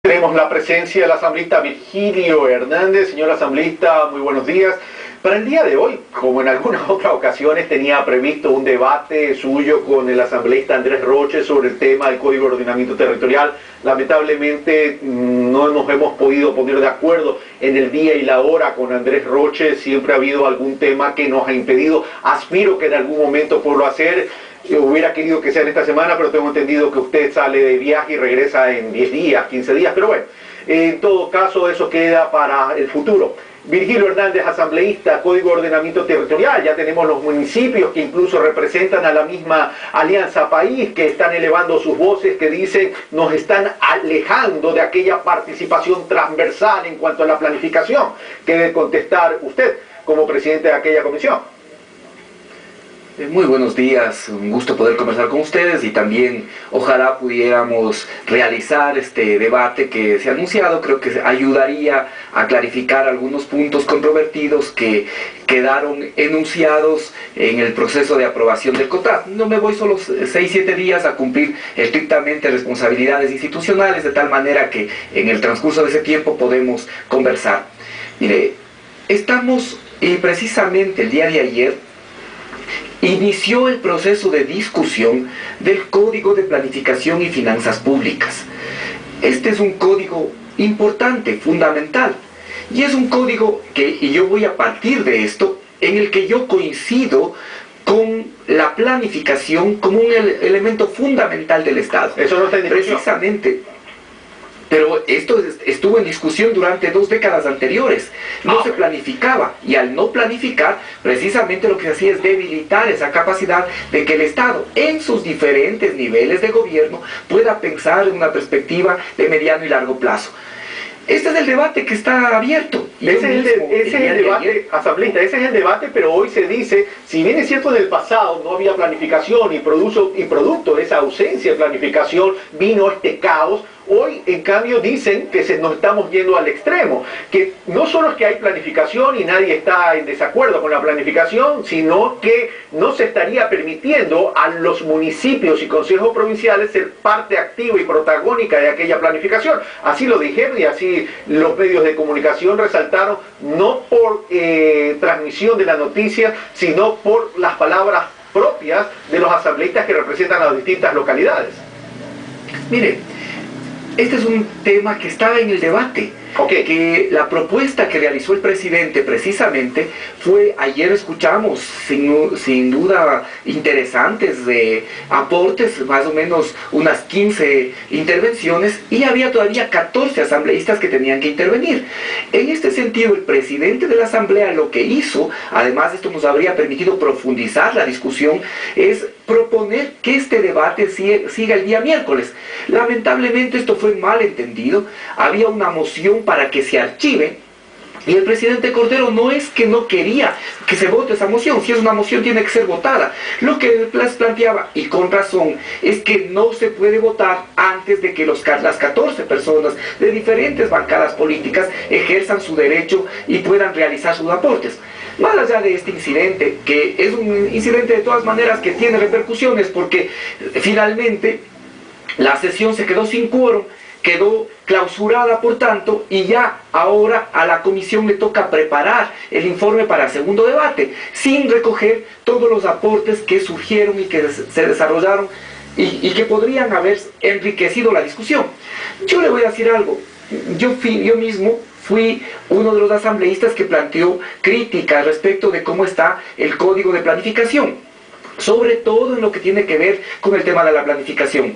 Tenemos la presencia del asambleísta Virgilio Hernández. Señor asambleísta, muy buenos días. Para el día de hoy, como en algunas otras ocasiones, tenía previsto un debate suyo con el asambleísta Andrés Roche sobre el tema del Código de Ordenamiento Territorial. Lamentablemente no nos hemos podido poner de acuerdo en el día y la hora con Andrés Roche. Siempre ha habido algún tema que nos ha impedido. Aspiro que en algún momento pueda hacer. Hubiera querido que sea en esta semana, pero tengo entendido que usted sale de viaje y regresa en 10 días, 15 días, pero bueno, en todo caso eso queda para el futuro. Virgilio Hernández, asambleísta, Código de Ordenamiento Territorial. Ya tenemos los municipios que incluso representan a la misma Alianza País, que están elevando sus voces, que dicen nos están alejando de aquella participación transversal en cuanto a la planificación, que debe contestar usted como presidente de aquella comisión. Muy buenos días, un gusto poder conversar con ustedes y también ojalá pudiéramos realizar este debate que se ha anunciado. Creo que ayudaría a clarificar algunos puntos controvertidos que quedaron enunciados en el proceso de aprobación del COTAD. No me voy solo 6-7 días a cumplir estrictamente responsabilidades institucionales, de tal manera que en el transcurso de ese tiempo podemos conversar. Mire, estamos precisamente el día de ayer inició el proceso de discusión del Código de Planificación y Finanzas Públicas. Este es un código importante, fundamental, y es un código y yo voy a partir de esto, en el que yo coincido con la planificación como un elemento fundamental del Estado. Eso no está en discusión. Precisamente. Pero esto estuvo en discusión durante 2 décadas anteriores. No se planificaba, y al no planificar, precisamente lo que se hacía es debilitar esa capacidad de que el Estado, en sus diferentes niveles de gobierno, pueda pensar en una perspectiva de mediano y largo plazo. Este es el debate que está abierto. Ese es el debate, asambleísta, ese es el debate, pero hoy se dice, si bien es cierto en el pasado no había planificación y producto de esa ausencia de planificación vino este caos, hoy en cambio dicen que nos estamos yendo al extremo, que no solo es que hay planificación y nadie está en desacuerdo con la planificación, sino que no se estaría permitiendo a los municipios y consejos provinciales ser parte activa y protagónica de aquella planificación. Así lo dijeron y así los medios de comunicación resaltaron, no por transmisión de la noticia, sino por las palabras propias de los asambleístas que representan a las distintas localidades. Mire, este es un tema que estaba en el debate. Que la propuesta que realizó el presidente precisamente fue, ayer escuchamos sin duda interesantes aportes, más o menos unas 15 intervenciones, y había todavía 14 asambleístas que tenían que intervenir. En este sentido, el presidente de la asamblea lo que hizo, además esto nos habría permitido profundizar la discusión, es proponer que este debate siga el día miércoles. Lamentablemente esto fue mal entendido, había una moción para que se archive, y el presidente Cordero no es que no quería que se vote esa moción, si es una moción tiene que ser votada. Lo que les planteaba, y con razón, es que no se puede votar antes de que las 14 personas de diferentes bancadas políticas ejerzan su derecho y puedan realizar sus aportes. Más allá de este incidente, que es un incidente de todas maneras que tiene repercusiones, porque finalmente la sesión se quedó sin quórum, quedó clausurada por tanto, y ya ahora a la comisión le toca preparar el informe para el segundo debate, sin recoger todos los aportes que surgieron y que se desarrollaron y que podrían haber enriquecido la discusión. Yo le voy a decir algo, yo mismo fui uno de los asambleístas que planteó críticas respecto de cómo está el Código de Planificación, sobre todo en lo que tiene que ver con el tema de la planificación.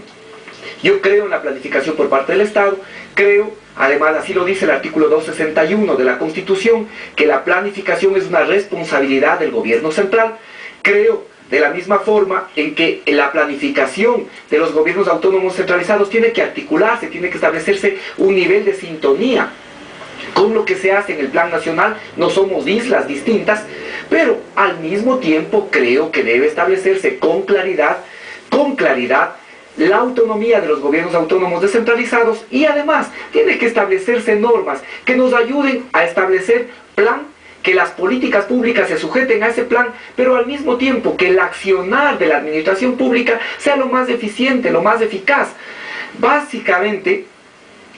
Yo creo en la planificación por parte del Estado, creo, además así lo dice el artículo 261 de la Constitución, que la planificación es una responsabilidad del gobierno central. Creo de la misma forma en que la planificación de los gobiernos autónomos centralizados tiene que articularse, tiene que establecerse un nivel de sintonía con lo que se hace en el plan nacional. No somos islas distintas, pero al mismo tiempo creo que debe establecerse con claridad la autonomía de los gobiernos autónomos descentralizados, y además tiene que establecerse normas que nos ayuden a establecer plan, que las políticas públicas se sujeten a ese plan, pero al mismo tiempo que el accionar de la administración pública sea lo más eficiente, lo más eficaz. Básicamente,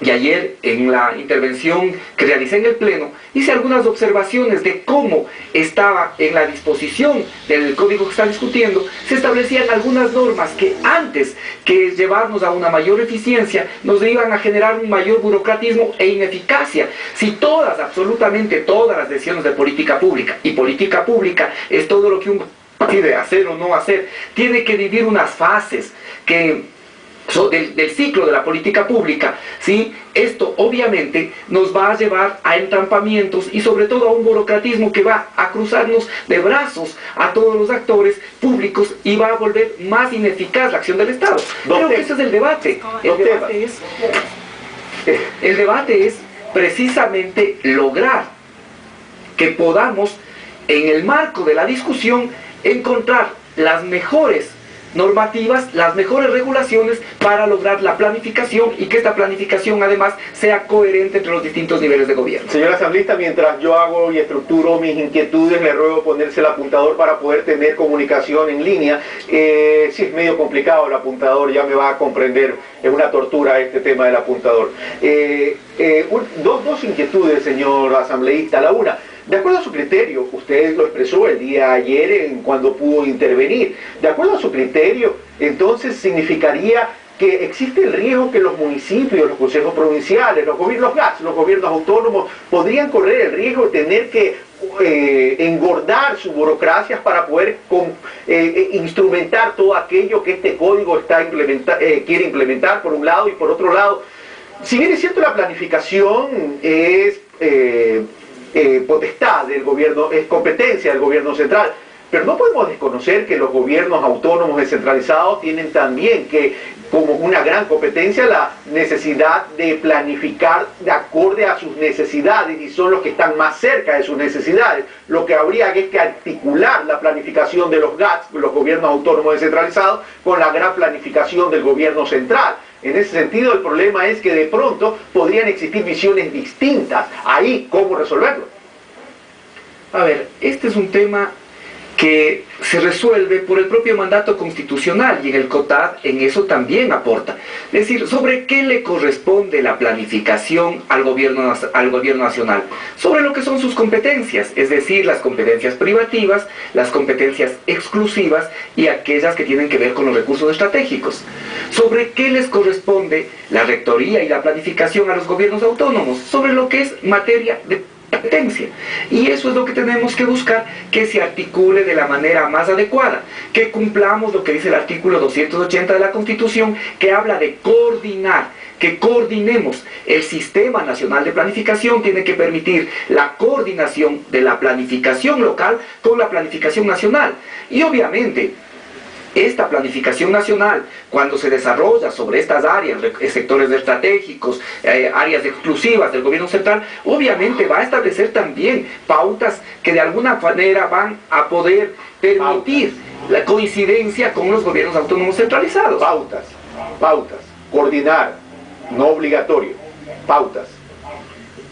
Y ayer, en la intervención que realicé en el Pleno, hice algunas observaciones de cómo estaba en la disposición del código que está discutiendo, se establecían algunas normas que antes que llevarnos a una mayor eficiencia, nos iban a generar un mayor burocratismo e ineficacia. Si todas, absolutamente todas las decisiones de política pública, y política pública es todo lo que uno decide hacer o no hacer, tiene que vivir unas fases que del ciclo de la política pública, ¿sí? Esto obviamente nos va a llevar a entrampamientos y sobre todo a un burocratismo que va a cruzarnos de brazos a todos los actores públicos y va a volver más ineficaz la acción del Estado. Creo que ese es el debate. El debate es precisamente lograr que podamos, en el marco de la discusión, encontrar las mejores normativas, las mejores regulaciones para lograr la planificación y que esta planificación además sea coherente entre los distintos niveles de gobierno. Señor asambleísta, mientras yo hago y estructuro mis inquietudes, le ruego ponerse el apuntador para poder tener comunicación en línea. Sí, es medio complicado el apuntador, ya me va a comprender, es una tortura este tema del apuntador. Dos inquietudes, señor asambleísta. La una, de acuerdo a su criterio, usted lo expresó el día ayer cuando pudo intervenir, de acuerdo a su criterio, entonces significaría que existe el riesgo que los municipios, los consejos provinciales, los GATS, los gobiernos autónomos, podrían correr el riesgo de tener que engordar sus burocracias para poder instrumentar todo aquello que este código quiere implementar por un lado, y por otro lado, si bien es cierto la planificación es potestad del gobierno, es competencia del gobierno central, pero no podemos desconocer que los gobiernos autónomos descentralizados tienen también como una gran competencia la necesidad de planificar de acorde a sus necesidades, y son los que están más cerca de sus necesidades. Lo que habría es que articular la planificación de los GATS, los gobiernos autónomos descentralizados, con la gran planificación del gobierno central. En ese sentido, el problema es que de pronto podrían existir visiones distintas. Ahí, ¿cómo resolverlo? A ver, este es un tema que se resuelve por el propio mandato constitucional, y en el COTAD en eso también aporta. Es decir, ¿sobre qué le corresponde la planificación al gobierno nacional? Sobre lo que son sus competencias, es decir, las competencias privativas, las competencias exclusivas y aquellas que tienen que ver con los recursos estratégicos. ¿Sobre qué les corresponde la rectoría y la planificación a los gobiernos autónomos? Sobre lo que es materia de competencia. Y eso es lo que tenemos que buscar, que se articule de la manera más adecuada, que cumplamos lo que dice el artículo 280 de la Constitución, que habla de coordinar, que coordinemos. El Sistema Nacional de Planificación tiene que permitir la coordinación de la planificación local con la planificación nacional. Y obviamente esta planificación nacional, cuando se desarrolla sobre estas áreas, sectores estratégicos, áreas exclusivas del gobierno central, obviamente va a establecer también pautas que de alguna manera van a poder permitir la coincidencia con los gobiernos autónomos centralizados. Pautas, coordinar, no obligatorio, pautas.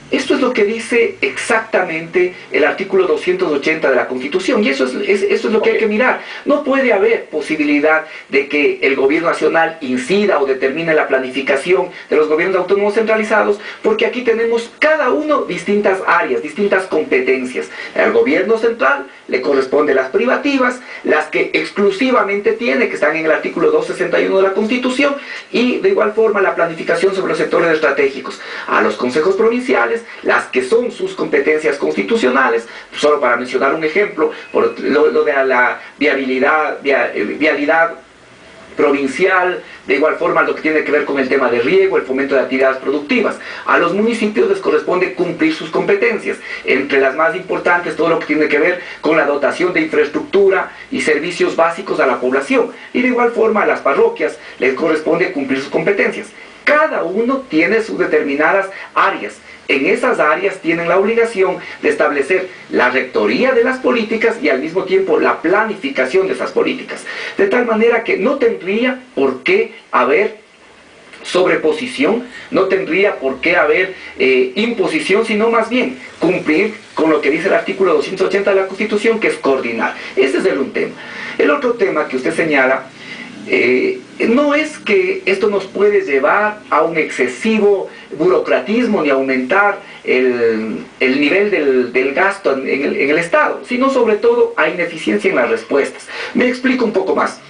Esto es lo que dice exactamente el artículo 280 de la Constitución, y eso es lo que hay que mirar. No puede haber posibilidad de que el gobierno nacional incida o determine la planificación de los gobiernos autónomos centralizados, porque aquí tenemos cada uno distintas áreas, distintas competencias. Al gobierno central le corresponde las privativas, las que exclusivamente tiene, que están en el artículo 261 de la Constitución, y de igual forma la planificación sobre los sectores estratégicos. A los consejos provinciales, las que son sus competencias constitucionales, solo para mencionar un ejemplo, por lo de la vialidad provincial, de igual forma lo que tiene que ver con el tema de riego, el fomento de actividades productivas. A los municipios les corresponde cumplir sus competencias, entre las más importantes todo lo que tiene que ver con la dotación de infraestructura y servicios básicos a la población, y de igual forma a las parroquias les corresponde cumplir sus competencias. Cada uno tiene sus determinadas áreas. En esas áreas tienen la obligación de establecer la rectoría de las políticas y al mismo tiempo la planificación de esas políticas. De tal manera que no tendría por qué haber sobreposición, no tendría por qué haber imposición, sino más bien cumplir con lo que dice el artículo 280 de la Constitución, que es coordinar. Ese es un tema. El otro tema que usted señala No es que esto nos puede llevar a un excesivo burocratismo ni aumentar el nivel del gasto en el Estado, sino sobre todo a ineficiencia en las respuestas. Me explico un poco más.